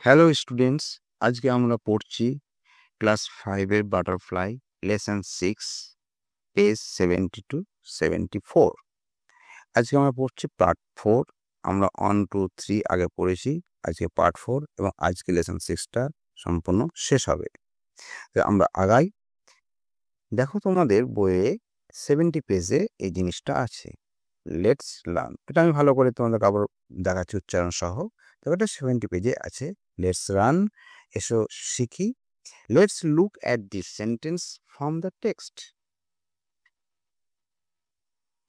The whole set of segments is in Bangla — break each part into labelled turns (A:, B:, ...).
A: হ্যালো স্টুডেন্টস, আজকে আমরা পড়ছি ক্লাস 5 এর বাটারফ্লাই লেসন 6 পেজ 70 to 74। আজকে আমরা পড়ছি পার্ট 4। আমরা 1 2 3 আগে পড়েছি, আজকে পার্ট 4 এবং আজকে লেসন 6টা সম্পূর্ণ শেষ হবে। আমরা আগাই। দেখো তোমাদের বইয়ে 70 পেজে এই জিনিসটা আছে, লেটস লার্ন। এটা আমি ভালো করে তোমাদের আবার দেখাচ্ছি উচ্চারণ সহ। দেখো এটা 70 পেজে আছে, লেটস রান। এসো শিখি। Let's look at this sentence from the text.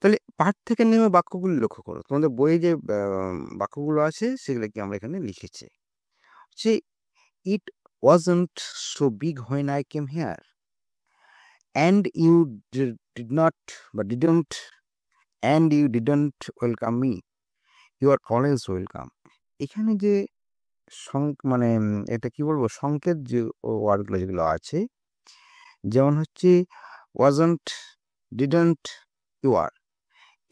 A: তাহলে পাঠ থেকে নেমে বাক্যগুলো লক্ষ্য করো। তোমাদের বইয়ে যে বাক্যগুলো আছে সেগুলো কি আমরা এখানে লিখেছি। Say it wasn't so big when I came here and you did not বা didn't and you didn't welcome me, you are always welcome. এখানে যে মানে এটা কি বলবো, সংকেত যে ওয়ার্ডগুলো যেগুলো আছে, যেমন হচ্ছে ওয়াজন্ট, ডিডন্ট, ইউ আর,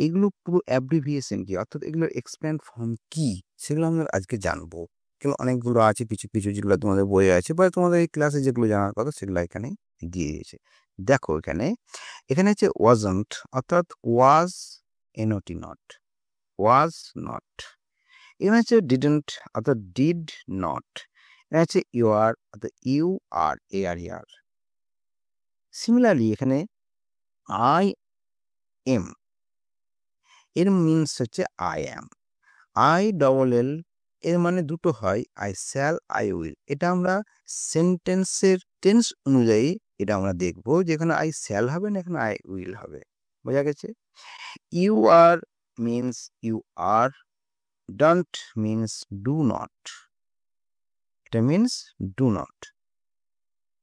A: এগুলো পুরো অ্যাব্রিভিয়েশন কি, অর্থাৎ এগুলোর এক্সপ্যান্ড ফর্ম কি, সেগুলো আমরা আজকে জানবো। এগুলো অনেকগুলো আছে, কিছু কিছু যেগুলো তোমাদের বইয়ে আছে বা তোমাদের এই ক্লাসে যেগুলো জানার কথা সেগুলো এখানে দিয়ে দিয়েছে। দেখো এখানে হচ্ছে ওয়াজন্ট অর্থাৎ ওয়াজ এনটি নট, ওয়াজ নট। এখানে হচ্ছে ডিডন্ট অর্থাৎ ডিড নট। এখানে হচ্ছে ইউ আর অর্থাৎ ইউ আর, এ আর ইয়ার। সিমিলারলি এখানে আই এম, এর মিনস হচ্ছে I am. I double L এর মানে দুটো হয়, আই শ্যাল, আই উইল। এটা আমরা সেন্টেন্সের টেন্স অনুযায়ী এটা আমরা দেখবো, যেখানে আই শ্যাল হবে না, এখানে আই উইল হবে। বোঝা গেছে? You are means you are, don't means do not, এটা মিনস ডু নট।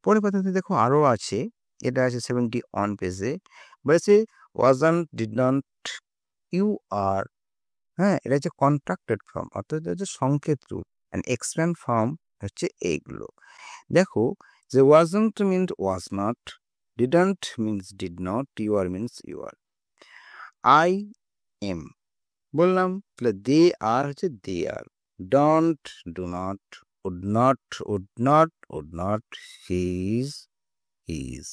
A: পরের কথাতে দেখো আরও আছে, এটা আছে 71 পেজে, বলেছে wasn't, did not, you are. হ্যাঁ, এটা হচ্ছে কন্ট্রাক্টেড ফর্ম, অর্থাৎ এটা হচ্ছে সংকেত রূপ, অ্যান্ড এক্সপ্যান্ড ফর্ম হচ্ছে এইগুলো। দেখো যে wasn't means was not, didn't means did not, you are means you are. I am বললাম, তাহলে দে আর হচ্ছে they are, don't, do not, would not, would not, would not, he is, he is.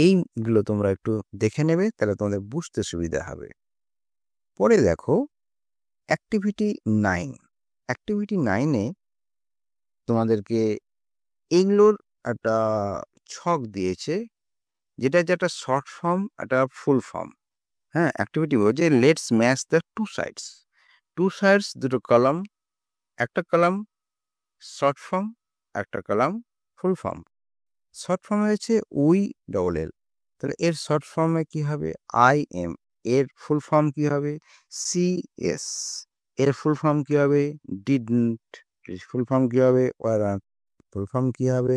A: এইগুলো তোমরা একটু দেখে নেবে, তাহলে তোমাদের বুঝতে সুবিধা হবে। পরে দেখো অ্যাক্টিভিটি 9। অ্যাক্টিভিটি 9-এ তোমাদেরকে এইগুলোর একটা ছক দিয়েছে, যেটা যেটা শর্ট ফর্ম, একটা ফুল ফর্ম। হ্যাঁ, অ্যাক্টিভিটি বলছে let's match the two sides. Two sides দুটো কলাম, একটা কলাম শর্ট ফর্ম, একটা column full form. Short form হয়েছে উই ডবল এল, তাহলে এর শর্ট ফর্মে কি হবে আই এম, এর ফুল ফর্ম কি হবে সি এস, এর ফুল ফর্ম কি হবে ডিডন্ট, ফুল ফর্ম কি হবে ওয়ারান্ট, ফুল ফর্ম কি হবে,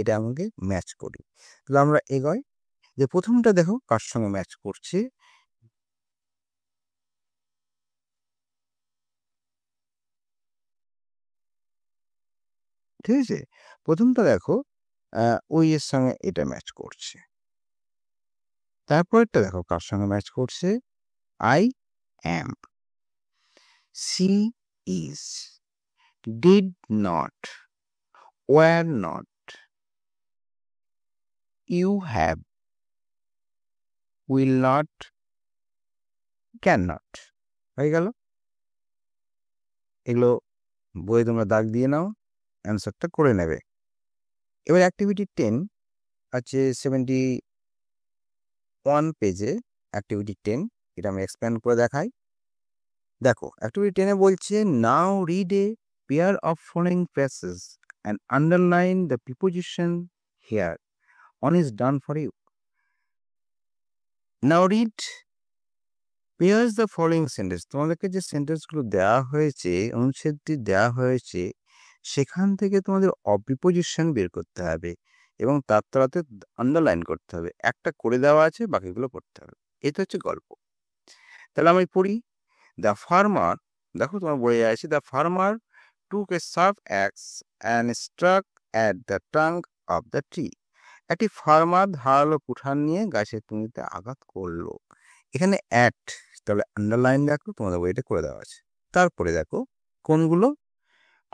A: এটা আমাকে ম্যাচ করি। তাহলে আমরা এগোই, যে প্রথমটা দেখো কার সঙ্গে ম্যাচ করছে। ঠিক আছে, প্রথমটা দেখো ওই এর সঙ্গে এটা ম্যাচ করছে। তারপরেরটা দেখো কার সঙ্গে ম্যাচ করছে, I am, she is, did not, were not, you have, will not, cannot। হয়ে গেল। এগুলো বই তোমরা দাগ দিয়ে নাও, অ্যান্সারটা করে নেবে। এবার অ্যাক্টিভিটি 10 আছে 71 পেজে, অ্যাক্টিভিটি 10, এটা আমি এক্সপ্যান্ড করে দেখাই। দেখো অ্যাক্টিভিটি 10-এ বলছে now read a pair of following phrases and underline the preposition here, on is done for you. Now read pairs the following sentence. তোমাদেরকে যে সেন্টেন্সগুলো দেওয়া হয়েছে, অনুচ্ছেদটি দেওয়া হয়েছে, সেখান থেকে তোমাদের অপ্রিপোজিশন বের করতে হবে এবং তার তলাতে আন্ডারলাইন করতে হবে। একটা করে দেওয়া আছে, বাকিগুলো করতে হবে। এটা হচ্ছে গল্প। তাহলে আমি পড়ি। দ্য ফার্মার, দেখো তোমার বইয়ে আছে, the farmer took a sharp axe and struck at the trunk of the tree. একটি ফার্মার ধারালো কুঠার নিয়ে গাছের টুনিতে আঘাত করলো। এখানে অ্যাট, তাহলে আন্ডারলাইন দেখো তোমাদের বইটা করে দেওয়া আছে। তারপরে দেখো কোনগুলো,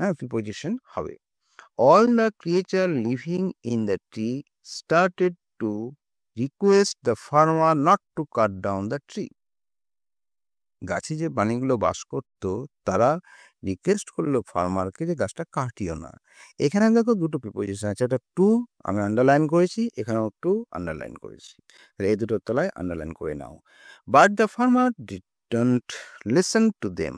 A: হ্যাঁ, প্রিপোজিশন হবে। All the creature living in the tree started to request the farmer not to cut down the tree. গাছে যে প্রাণীগুলো বাস করত তারা রিকোয়েস্ট করলো ফার্মারকে যে গাছটা কাটিও না। এখানে দেখো দুটো প্রিপোজিশন আছে, একটা টু আমি আন্ডারলাইন করেছি, এখানেও টু আন্ডারলাইন করেছি, এই দুটোর তলায় আন্ডারলাইন করে নাও। But the farmer didn't listen to them,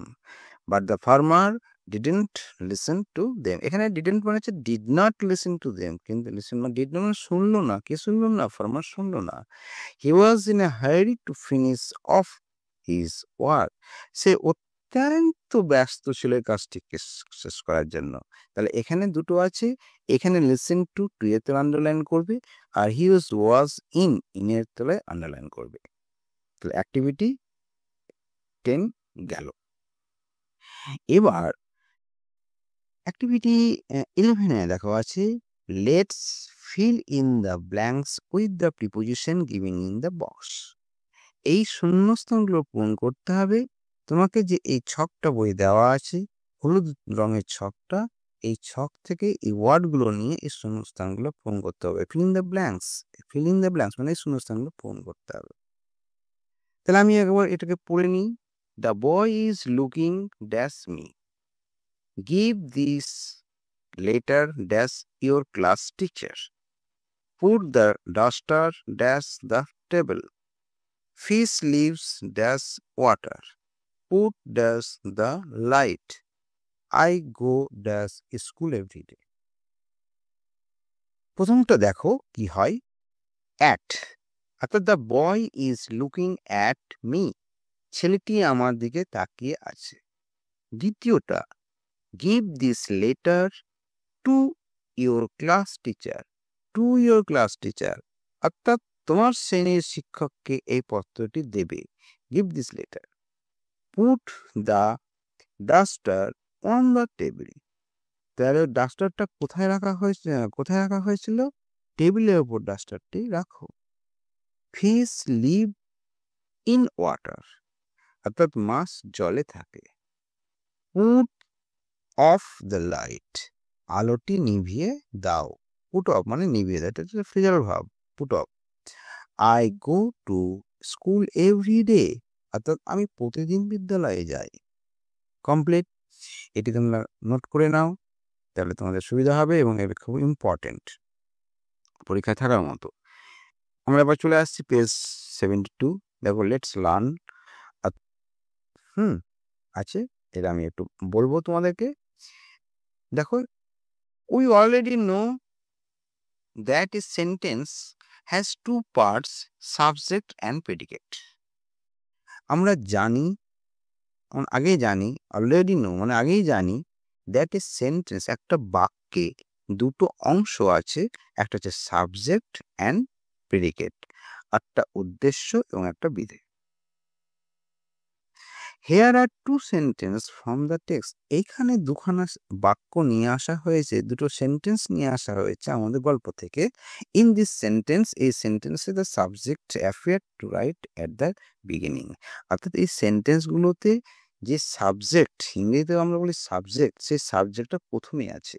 A: but the farmer didn't listen to them, এখানে ডিডন্ট মানে হচ্ছে did not listen to them, কিন্তু লিসেন মানে ডিড নট শুনলো না, কে শুনলো না? ফার্মার শুনলো না। হি ওয়াজ in a hurry to finish off his work, সে অত্যন্ত ব্যস্ত ছিল এই কাজটিকে শেষ করার জন্য। তাহলে এখানে দুটো আছে, এখানে লিসেন টু টু এর তলায় আন্ডারলাইন করবে, আর হি ওয়াজ ইন এর তলায় আন্ডারলাইন করবে। তাহলে অ্যাক্টিভিটি 10 গেল। এবার অ্যাক্টিভিটি 11 এ দেখো আছে let's fill in the blanks with the preposition giving in the box. এই শূন্যস্থানগুলো পূরণ করতে হবে। তোমাকে যে এই ছকটা বই দেওয়া আছে, হলুদ রঙের ছকটা, এই ছক থেকে এই ওয়ার্ডগুলো নিয়ে এই শূন্যস্থানগুলো পূরণ করতে হবে। Fill in the blanks, fill in the blanks মানে এই শূন্যস্থানগুলো পূরণ করতে হবে। তাহলে আমি একবার এটাকে পড়ে নিই। The boy is looking dash me, give this letter dash your class teacher, put the duster dash the table, fish leaves dash water, put dash the light, I go dash school every day. প্রথমটা দেখো কি হয়, at, অর্থাৎ the boy is looking at me, ছেলেটি আমার দিকে তাকিয়ে আছে। দ্বিতীয়টা, give this letter to your class teacher, to your class teacher, অর্থাৎ তোমার শ্রেণীর শিক্ষককে এই পত্রটি দেবে। give this letter, put the duster on the table, তাহলে ডাস্টারটা কোথায় রাখা হয়েছিল? টেবিলের উপর ডাস্টারটি রাখো। fish live in water, অর্থাৎ মাছ জলে থাকে। put off the light, আলোটি নিভিয়ে দাও। পুট অফ মানে নিভিয়ে দাও, এটা হচ্ছে ফ্রিজাল ভাব, put off. I go to school every day, অর্থাৎ আমি প্রতিদিন বিদ্যালয়ে যাই। কমপ্লিট। এটি তোমরা নোট করে নাও, তাহলে তোমাদের সুবিধা হবে এবং এটা খুব ইম্পর্টেন্ট, পরীক্ষায় থাকার মতো। আমরা এবার চলে আসছি পেজ 72। দেখো লেটস লার্ন আছে, এটা আমি একটু বলবো তোমাদেরকে। দেখো, we already know that a sentence has two parts, subject and predicate. আমরা জানি, আগেই জানি, অলরেডি নো মানে আগেই জানি, দ্যাট এ সেন্টেন্স একটা বাক্যে দুটো অংশ আছে, একটা হচ্ছে সাবজেক্ট অ্যান্ড প্রেডিকেট, একটা উদ্দেশ্য এবং একটা বিধেয়। Here are two sentence from the text, এইখানে দুখানা বাক্য নিয়ে আসা হয়েছে, দুটো সেন্টেন্স নিয়ে আসা হয়েছে আমাদের গল্প থেকে। ইন দিস সেন্টেন্স, এই সেন্টেন্সে the subject appear to right at the beginning, অর্থাৎ এই সেন্টেন্সগুলোতে যে সাবজেক্ট, ইংরেজিতে আমরা বলি সাবজেক্ট, সেই সাবজেক্টটা প্রথমে আছে।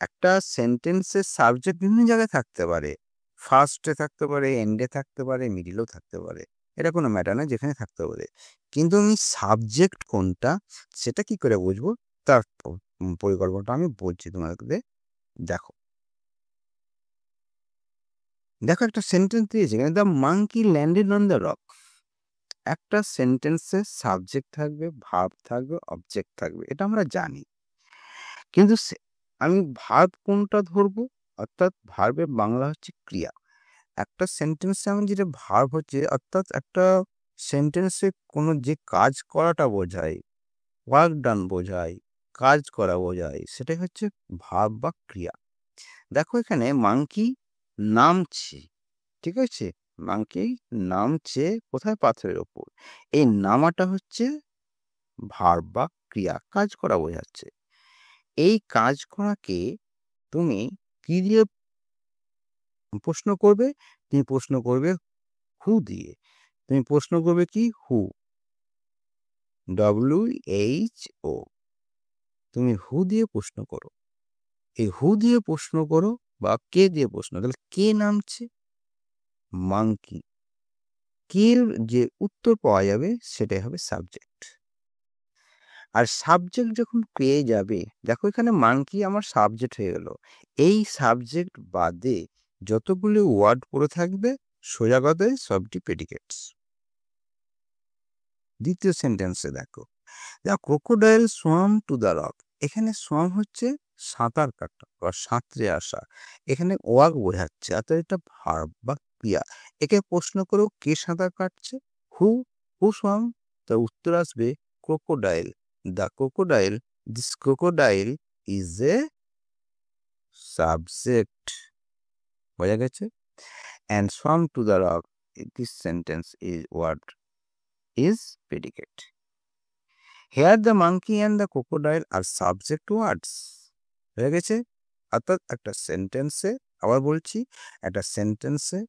A: একটা সেন্টেন্সের সাবজেক্ট বিভিন্ন জায়গায় থাকতে পারে, ফার্স্টে থাকতে পারে, এন্ডে থাকতে পারে, মিডিলেও থাকতে পারে, এটা কোনো ম্যাটার না, যেখানে থাকতে পারে। কিন্তু আমি সাবজেক্ট কোনটা সেটা কি করে বুঝবো, তার পরিকল্পনাটা আমি বলছি তোমাদের। দেখো দেখো একটা সেন্টেন্স দিয়েছে এখানে, the monkey landed on the rock. একটা সেন্টেন্সে সাবজেক্ট থাকবে, ভার্ব থাকবে, অবজেক্ট থাকবে, এটা আমরা জানি। কিন্তু আমি ভার্ব কোনটা ধরবো, অর্থাৎ ভার্বের বাংলা হচ্ছে ক্রিয়া। একটা সেন্টেন্সে আমি যেটা ভার্ব হচ্ছে, অর্থাৎ একটা সেন্টেন্সে কোনো যে কাজ করাটা বোঝায়, ওয়ার্ক ডান বোঝায়, কাজ করা বোঝায়, সেটাই হচ্ছে ভার্ব বা ক্রিয়া। দেখো এখানে মাঙ্কি নামছে, ঠিক আছে, মাঙ্কি নামছে কোথায়? পাথরের ওপর। এই নামাটা হচ্ছে ভার্ব বা ক্রিয়া, কাজ করা বোঝাচ্ছে। এই কাজ করাকে তুমি কি দিয়ে প্রশ্ন করবে? তুমি প্রশ্ন করবে হু দিয়ে। তুমি প্রশ্ন করবে কি? হু, WHO, তুমি হু দিয়ে প্রশ্ন করো। এই হু দিয়ে প্রশ্ন করো বা কে দিয়ে প্রশ্ন, তাহলে কে নামছে? মাংকি। কে যে উত্তর পাওয়া যাবে সেটাই হবে সাবজেক্ট। আর সাবজেক্ট যখন পেয়ে যাবে, দেখো এখানে মাংকি আমার সাবজেক্ট হয়ে গেল। এই সাবজেক্ট বাদে যতগুলো ওয়ার্ড পড়ে থাকবে সোজা কথায় সবটি প্রেডিকেটস। দ্বিতীয় সেন্টেন্সে দেখো, the crocodile swamp to the rock. এখানে সোয়াম হচ্ছে সাঁতার কাটা বা সাঁতরে আসা, এখানে ওয়াক বোঝাচ্ছে, অর্থাৎ এটা ভার্ব বা ক্রিয়া। একে প্রশ্ন করো কে সাঁতার কাটছে, হু হু সোয়াম, তার উত্তর আসবে crocodile. The crocodile, this crocodile is a subject. বোঝা গেছে? and swam to the rock, this sentence is what is predicate. Here the monkey and the crocodile are subject words. হয়ে গেছে? অর্থাৎ একটা সেন্টেন্সে, আবার বলছি, একটা সেন্টেন্সে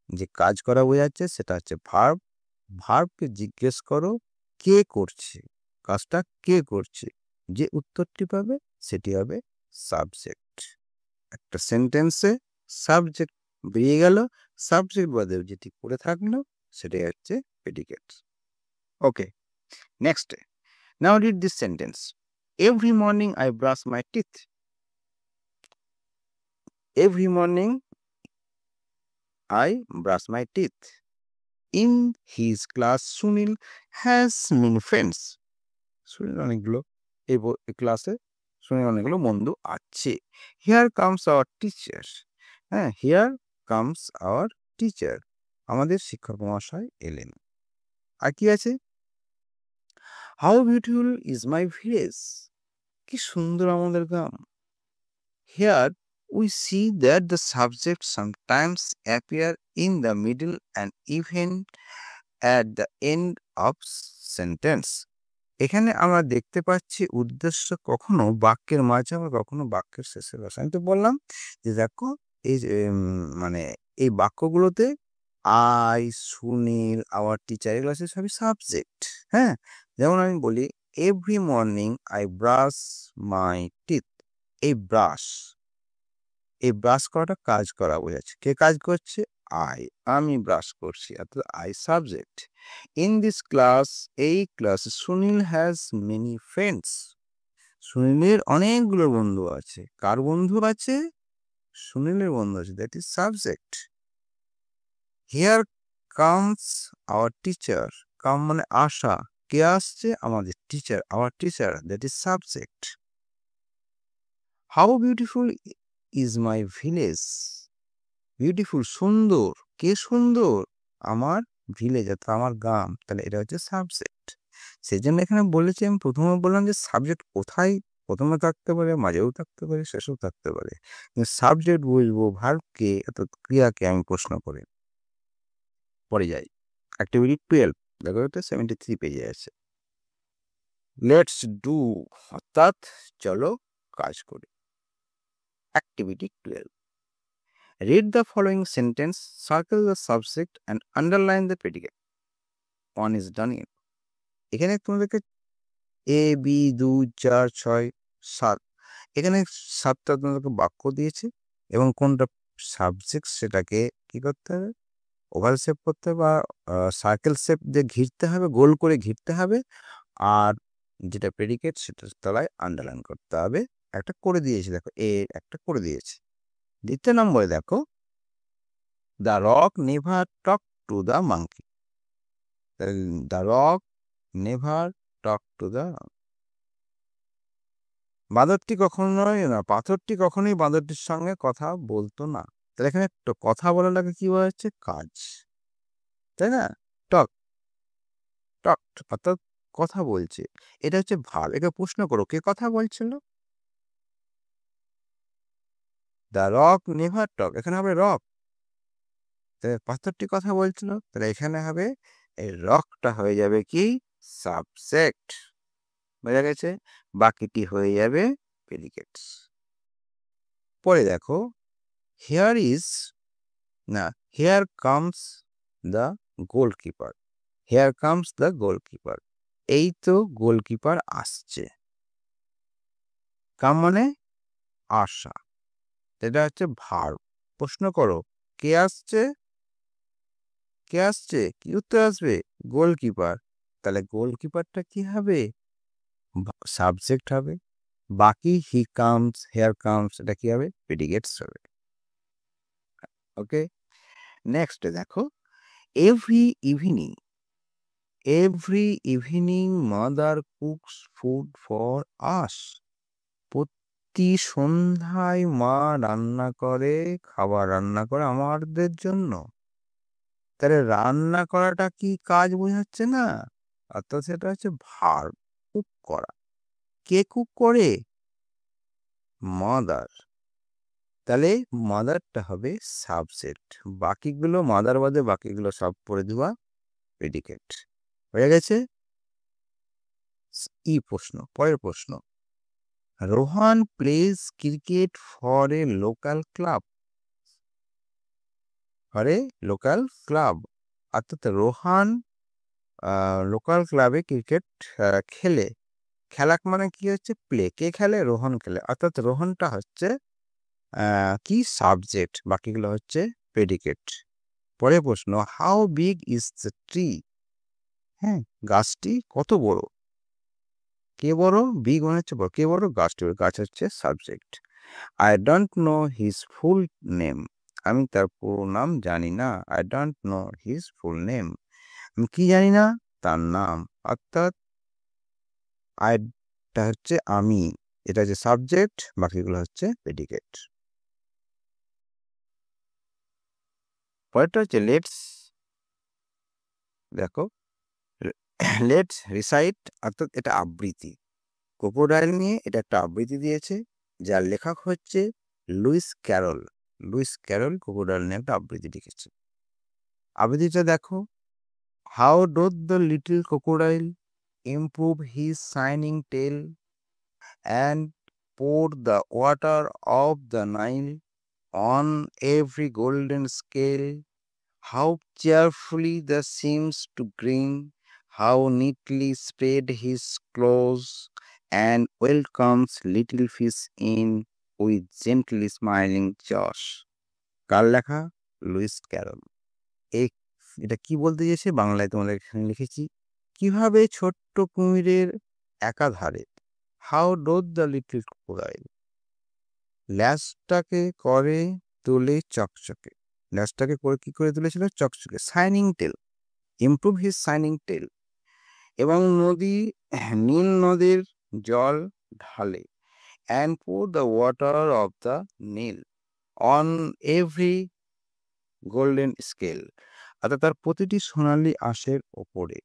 A: যে কাজ করা বোঝাচ্ছে সেটা হচ্ছে ভার্ব। ভার্বকে জিজ্ঞেস করো কে করছে, কাজটা কে করছে, যে উত্তরটি পাবে সেটি হবে সাবজেক্ট। একটা সেন্টেন্সে সাবজেক্ট বেরিয়ে গেল, সাবজেক্ট বাদে যেটি পড়ে থাকলো সেটাই হচ্ছে predicate. Okay, next, now read this sentence. Every morning I brush my teeth. Every morning I brush my teeth. In his class Sunil has many friends. Sunil অনেকগুলো, এই ক্লাসে সুনীল অনেকগুলো বন্ধু আছে। Here comes our teacher. হ্যাঁ, হিয়ার কামস আওয়ার টিচার, আমাদের শিক্ষক মহাশয় এলেন। আর কি আছে? How beautiful is my village. কি সুন্দর আমাদের গ্রাম। Here we see that the subject sometimes appear in the middle and even at the end of sentence. এখানে আমরা দেখতে পাচ্ছি উদ্দেশ্য কখনো বাক্যের মাঝে আবার কখনো বাক্যের শেষে বসে। আমি তো বললাম যে দেখো এই মানে এই বাক্যগুলোতে আই, সুনীল, আওয়ার টিচার এগুলো আছে সবই সাবজেক্ট। হ্যাঁ, যেমন আমি বলি every morning I brush my teeth. এই ব্রাশ, এই ব্রাশ করাটা কাজ করা বোঝাচ্ছে। কে কাজ করছে? আই, আমি ব্রাশ করছি, অর্থাৎ I subject. In this class, এই ক্লাসে সুনীল হ্যাজ মেনি ফ্রেন্ডস। সুনীলের অনেকগুলো বন্ধু আছে। কার বন্ধু আছে? সুনীলের বন্ধু আছে, that is subject. Here comes our teacher. Come মানে আসা, কে আসছে? আমাদের teacher, our teacher, that is subject. How beautiful is my village. Beautiful, সুন্দর, কে সুন্দর? আমার ভিলেজ, অর্থাৎ আমার গ্রাম, তাহলে এটা হচ্ছে সাবজেক্ট। সেই জন্য এখানে বলেছি, আমি প্রথমে বললাম যে সাবজেক্ট কোথায় প্রথমে থাকতে পারে, মাঝেও থাকতে পারে, শেষেও থাকতে পারে। কিন্তু সাবজেক্ট বুঝবো ভার্বকে, অর্থাৎ ক্রিয়াকে আমি প্রশ্ন করে। পরে যাই, অ্যাক্টিভিটি 12, দেখো এটা 73 পেজে আছে। লেটস ডু, অর্থাৎ চলো কাজ করি। Activity 12, read the following sentence, circle the subject and underline the predicate. One is done in. এখানে তোমাদেরকে এ বি 2 4 6 7, এখানে 7টা তোমাদেরকে বাক্য দিয়েছে এবং কোনটা সাবজেক্ট সেটাকে কি করতে হবে? ওভাল শেপ করতে হবে বা সার্কেল শেপ দিয়ে ঘিরতে হবে, গোল করে ঘিরতে হবে। আর যেটা প্রেডিকেট সেটার তলায় আন্ডারলাইন করতে হবে। একটা করে দিয়েছে, দেখো এ একটা করে দিয়েছে। দ্বিতীয় নম্বরে দেখো, the rock never talk to the monkey. The rock never talk to the, বাঁদরটি কখনোই না, পাথরটি কখনোই বাঁদরটির সঙ্গে কথা বলতো না। তাহলে এখানে কথা বলাটাকে কি বলা হচ্ছে? কাজ, তাই না? টক, টক অর্থাৎ কথা বলছে, এটা হচ্ছে ভার্ব। একে প্রশ্ন করো কে কথা বলছিল? দ্য রক নেভার টক, এখানে হবে রক। পাথরটি কথা বলছিল, তাহলে এখানে হবে এই রকটা হয়ে যাবে কি? সাবজেক্ট। বোঝা গেছে? বাকিটি হয়ে যাবে প্রেডিকেটস। পরে দেখো, হিয়ার ইজ না, here comes the goalkeeper. Here comes the goalkeeper, এই তো গোলকিপার আসছে। কাম মানে আসা, এটা হচ্ছে ভার্ব। প্রশ্ন করো, কে আসছে? কে আসছে? কি উত্তর আসবে? গোলকিপার। তাহলে গোলকিপারটা কি হবে? সাবজেক্ট হবে। বাকি হি কামস, হেয়ার কামস, এটা কি হবে? প্রেডিকেটস হবে। ওকে, নেক্সট দেখো, every evening, every evening mother cooks food for us. প্রতি সন্ধ্যায় মা রান্না করে, খাবার রান্না করে আমাদের জন্য। তাহলে রান্না করাটা কি কাজ বোঝাচ্ছে না? অর্থাৎ সেটা হচ্ছে ভার্ব, কুক করা। কে কুক করে? মাদার। তাহলে মাদারটা হবে সাবজেক্ট, বাকিগুলো মাদার বাদে বাকিগুলো সব পড়ে দেওয়া প্রেডিকেট। হয়ে গেছে। প্রশ্ন, পরের প্রশ্ন, Rohan plays cricket for a local club. For a local club, অর্থাৎ রোহান লোকাল ক্লাবে ক্রিকেট খেলে। খেলা মানে কি হচ্ছে? প্লে। কে খেলে? রোহন খেলে। অর্থাৎ রোহনটা হচ্ছে কি? সাবজেক্ট, বাকিগুলো হচ্ছে প্রেডিকেট। পরের প্রশ্ন, how big is the tree. হ্যাঁ, গাছটি কত বড়? কে বড়? বিগ মানে হচ্ছে বড়। কে বড়? গাছটি বড়। গাছ হচ্ছে subject. I don't know his full name. আমি তার পুরো নাম জানি না। I don't know his full name. আমি কি জানি না? তার নাম। অর্থাৎ আইটা হচ্ছে আমি, এটা হচ্ছে সাবজেক্ট, বাকিগুলো হচ্ছে প্রেডিকেট। পরেরটা হচ্ছে লেটস, দেখো, লেটস রিসাইট, অর্থাৎ এটা আবৃত্তি। ক্রোকোডাইল নিয়ে এটা একটা আবৃত্তি দিয়েছে, যার লেখক হচ্ছে Lewis Carroll. Lewis Carroll crocodile নিয়ে একটা আবৃত্তি লিখেছে। আবৃত্তিটা দেখো, how doth the little crocodile improve his shining tail and pour the water of the Nile on every golden scale. How cheerfully the seems to grin, how neatly spread his claws, and welcomes little fish in with gently smiling jaws. কার লেখা? Lewis Carroll. এটা কি বলতে চেয়েছে? বাংলায় তোমাদের এখানে লিখেছি, কিভাবে ছোট্ট কুমিরের একাধারে, how doth the little crocodile, ল্যাজটাকে করে তোলে চকচকে। ল্যাজটাকে করে কি করে তুলেছিল? চকচকে। শাইনিং টেল, ইমপ্রুভ হিজ শাইনিং টেল। এবং নীল নদীর জল ঢালে, and pour the water of the Nile on every golden scale, অর্থাৎ তার প্রতিটি সোনালী আঁশের ওপরে।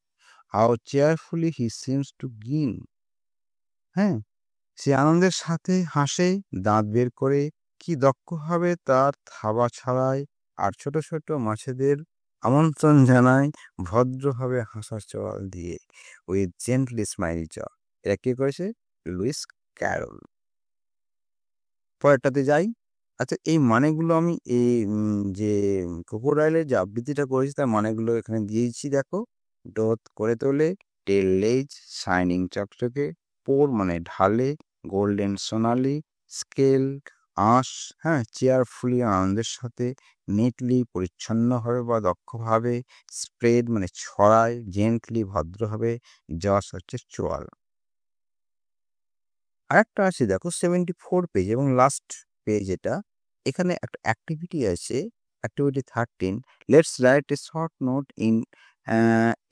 A: How cheerfully he seems to grin, হ্যাঁ, সে আনন্দের সাথে হাসে দাঁত বের করে। কি দক্ষভাবে তার থাবা ছাড়ায়, আর ছোট ছোট মাছেদের আমন্ত্রণ জানায় ভদ্রভাবে হাসার চল দিয়ে, উইথ জেন্টলি স্মাইল চ। এটা কে করেছে? Luis Carroll. পরেরটাতে যাই। আচ্ছা, এই মানেগুলো আমি এই যে ক্রোকোডাইলের যে আবৃত্তিটা করেছি তার মানেগুলো এখানে দিয়েছি। দেখো, ডোথ করে তোলে, টেল লেজ শাইনিং চকচকে, পোর মানে ঢালে, গোল্ডেন সোনালি, স্কেল আঁশ, হ্যাঁ, চেয়ারফুলি আনন্দের সাথে, নিটলি পরিচ্ছন্নভাবে বা দক্ষভাবে, স্প্রেড মানে ছড়ায়, জেন্টলি ভদ্রভাবে, জস হচ্ছে চোয়াল। আরেকটা আছে দেখো 74 পেজ এবং লাস্ট পেজ, এটা এখানে একটা অ্যাক্টিভিটি আছে, activity 13, let's write a short note in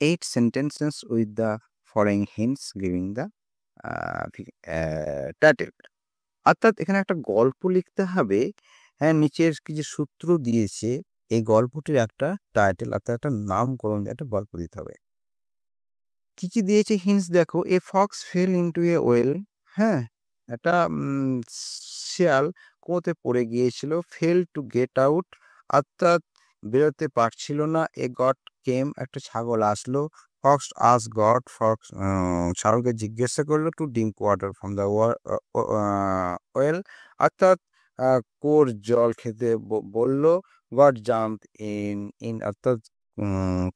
A: 8 sentences with the following hints giving the title. অর্থাৎ এখানে একটা গল্প লিখতে হবে, হ্যাঁ, নিচের কিছু সূত্র দিয়েছে, এই গল্পটির একটা টাইটেল অর্থাৎ একটা নামকরণ, একটা গল্প দিতে হবে। কি কি দিয়েছে হিন্টস দেখো, a fox fail into a well, হ্যাঁ, একটা শিয়াল কুয়োতে পড়ে গিয়েছিল। ফেল টু গেট আউট, অর্থাৎ বেরোতে পারছিল না। এ গট কেম, একটা ছাগল আসলো। ফক্স আস গট, ফক্স ছাগলকে জিজ্ঞাসা করলো to drink water from the well, অর্থাৎ কুয়োর জল খেতে বললো। গট জাম্প ইন, অর্থাৎ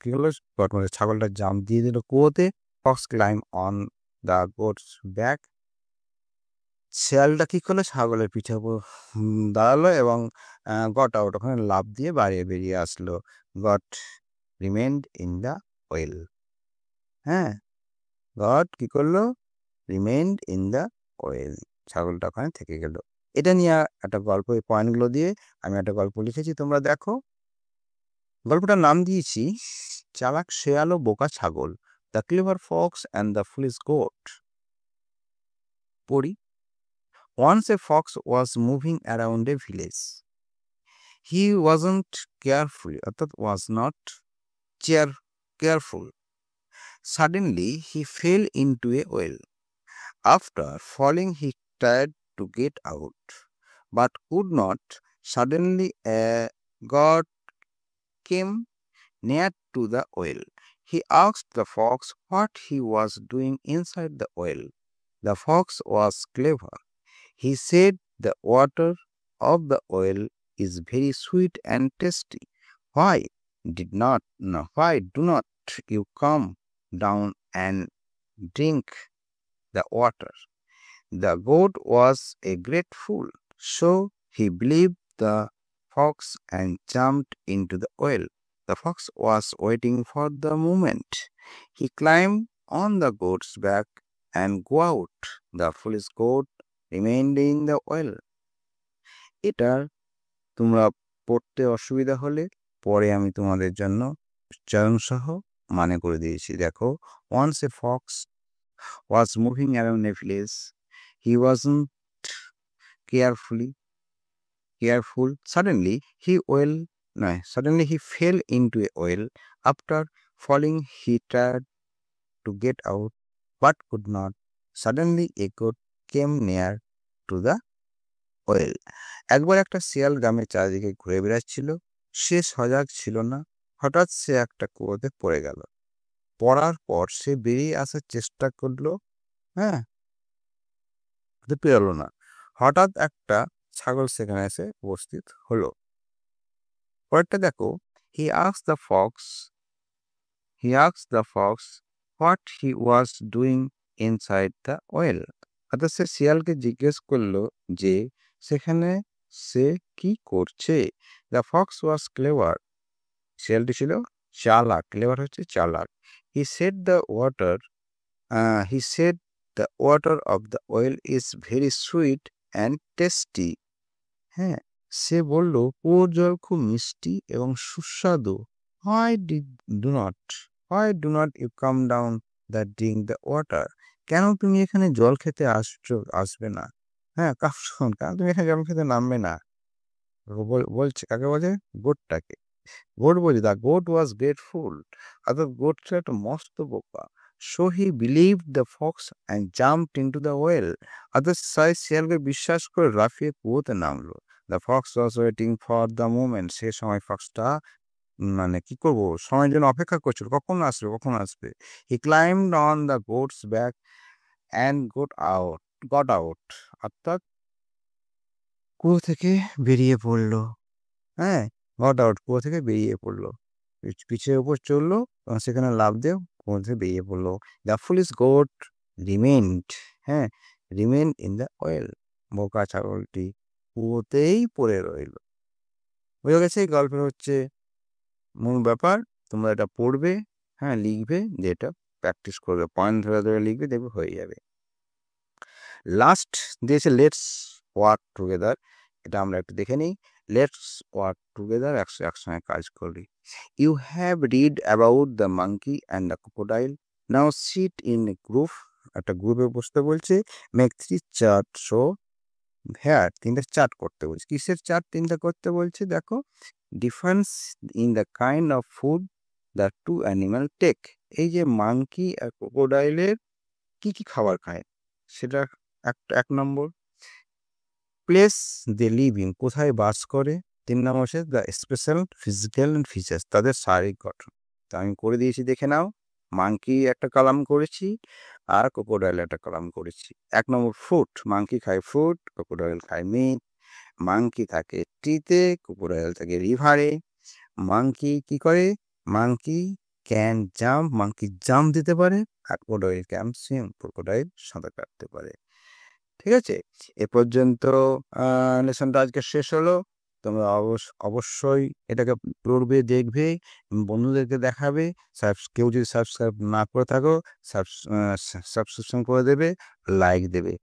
A: কি হলো? গট মানে ছাগলটা জাম্প দিয়ে দিল কুয়োতে। Fox climb on the goat's back, শেয়ালটা কি করলো, ছাগলের পিঠে দাঁড়ালো এবং গট আউট, ওখানে লাফ দিয়ে বাইরে বেরিয়ে আসলো। Goat রিমেন্ড in the well. হ্যাঁ, গট কি করলো, রিমেন্ড ইন দ্য ওয়েল, ছাগলটা ওখানে থেকে গেল। এটা নিয়ে একটা গল্প, এই পয়েন্টগুলো দিয়ে আমি একটা গল্প লিখেছি, তোমরা দেখো। গল্পটার নাম দিয়েছি চালাক শেয়াল ও বোকা ছাগল, the clever Fox and the foolish goat. পড়ি। Once a fox was moving around a village. He wasn't was not careful. Suddenly, he fell into a well. After falling, he tried to get out, but could not. Suddenly, a god came near to the well. He asked the fox what he was doing inside the well. The fox was clever. He said, the water of the oil is very sweet and tasty. Why do not you come down and drink the water? The goat was a great fool, so he believed the fox and jumped into the oil. The fox was waiting for the moment. He climbed on the goat's back and go out. The foolish goat remained in the oil. এটা তোমরা পড়তে অসুবিধা হলে পরে আমি তোমাদের জন্য উচ্চারণ সহ মানে করে দিয়েছি। দেখো, once a fox was moving around a village. He wasn't careful. Suddenly he fell into a well. After falling, he tried to get out, but could not. Suddenly a goat came near to the well. একবার একটা শিয়াল গ্রামের চারিদিকে ঘুরে বেড়াচ্ছিল। সে সজাগ ছিল না। হঠাৎ সে একটা কুয়োতে পড়ে গেল। পড়ার পর সে বেরিয়ে আসার চেষ্টা করলো, হ্যাঁ, পেরোলো না। হঠাৎ একটা ছাগল সেখানে এসে উপস্থিত হলো। পরেরটা দেখো, he asked the fox what he was doing inside the well. অর্থাৎ সে শিয়ালকে জিজ্ঞেস করলো যে সেখানে সে কি করছে। The fox was clever. শিয়ালটি ছিল চালাক। ক্লেভার হচ্ছে চালাক। He said the water of the oil is very sweet and tasty. হ্যাঁ, সে বলল কুয়োর জল খুব মিষ্টি এবং সুস্বাদু। Why do not you come down that drink the water? কেন তুমি এখানে জল খেতে আসবে না? হ্যাঁ, কেন তুমি এখানে জল খেতে নামবে না? বলছে কাকে, বলছে গোটটাকে। গোট বলছে, the goat was grateful. অর্থাৎ গোটটা একটা মস্ত বোকা। So he believed the fox and jumped into the well. অর্থাৎ শিয়ালকে বিশ্বাস করে লাফিয়ে কুয়োতে নামলো। The fox was waiting for the moment. সে সময় ফক্সটা মানে কি করবো, সময়ের জন্য অপেক্ষা করছিল, কখন আসবে। He climbed on the goat's back and got out. অর্থাৎ কুয়ো থেকে বেরিয়ে পড়লো। হ্যাঁ, গট আউট, কুয়ো থেকে বেরিয়ে পড়লো। পিছের উপর চললো এবং সেখানে লাফ দিয়ে কুয়ো থেকে বেরিয়ে পড়লো। The foolish goat রিমেন্ড in the well. বোকা ছাগলটি কুয়োতেই পড়ে রইল। বুঝে গেছে? এই গল্পের হচ্ছে মূল ব্যাপার। তোমরা এটা পড়বে, হ্যাঁ, লিখবে, যে এটা প্র্যাকটিস করবে, পয়েন্ট ধরে ধরে লিখবে, দেখবে হয়ে যাবে। লাস্ট দিয়েছে লেটস ওয়ার্ক টুগেদার। এটা আমরা একটু দেখে নিই। লেটস ওয়ার্ক টুগেদার, একসঙ্গে কাজ করি। You have read about the monkey and the crocodile. Now sit in a group. একটা গ্রুপে বসতে বলছে। Make 3 chart show here. 3টা চার্ট করতে বলছে। কিসের চার্ট 3টা করতে বলছে? দেখো, difference in the kind of food the two animal take. এই যে মাঙ্কি আর ক্রোকোডাইলের কি কি খাবার খায় সেটা এক নম্বর। প্লেস দে লিভ ইন, কোথায় বাস করে। 3 নম্বর হচ্ছে দ্য স্পেশাল ফিজিক্যাল ফিচার্স, তাদের শারীরিক গঠন। তা আমি করে দিয়েছি, দেখে নাও। মাঙ্কি একটা কলাম করেছি আর ক্রোকোডাইল একটা কলাম করেছি। 1 নম্বর ফ্রুট, মাঙ্কি খায় ফ্রুট, ক্রোকোডাইল খায় মিট। মাঙ্কি থাকে ট্রিতে, ক্রোকোডাইল থাকে রিভারে। মাঙ্কি কি করে? Monkey can jump, monkey jump দিতে পারে। আর ক্রোকোডাইল ক্যান সুইম, ক্রোকোডাইল সাঁতার কাটতে পারে। ঠিক আছে? এ পর্যন্ত লেসনটা আজকে শেষ হলো। তোমরা অবশ্যই এটাকে পড়বে, দেখবে, বন্ধুদেরকে দেখাবে। কেউ যদি সাবস্ক্রাইব না করে থাকো সাবস্ক্রিপশন করে দেবে, লাইক দেবে।